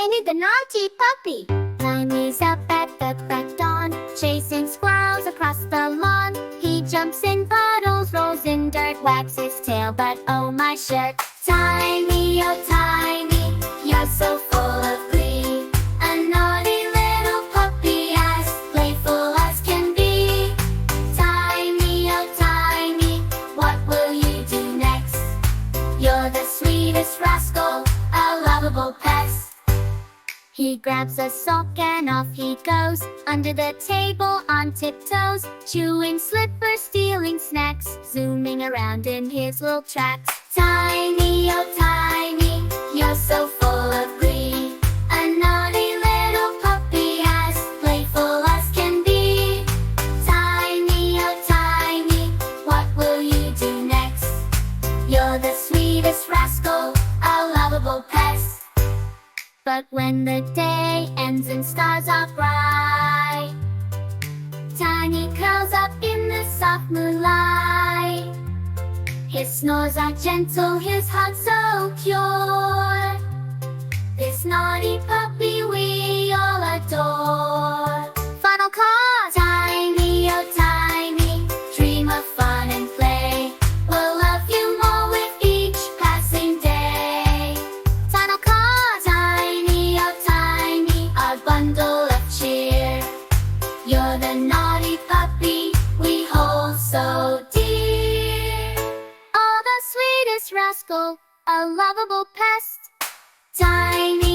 Tiny the naughty puppy. Tiny's up at the crack dawn, chasing squirrels across the lawn. He jumps in puddles, rolls in dirt, wags his tail, but oh my shirt. Tiny, oh Tiny, you're so full of glee. A naughty little puppy, as playful as can be. Tiny, oh Tiny, what will you do next? You're the sweetest rascal, a lovable pest. He grabs a sock and off he goes, under the table on tiptoes, chewing slippers, stealing snacks, zooming around in his little tracks. Tiny, oh Tiny, you're so full of glee. A naughty little puppy, as playful as can be. Tiny, oh Tiny, what will you do next? You're the sweetest rascal, a lovable pest. But when the day ends and stars are bright, Tiny curls up in the soft moonlight. His snores are gentle, his heart so pure. This naughty puppy we all adore. Final call! Tiny, oh Tiny, dream of fun and play. We'll love you more with each passing day. Final call! Tiny, oh Tiny, our bundle of cheer. You're the naughty puppy we hold so dear. Oh, the sweetest rascal, a lovable pest. Tiny.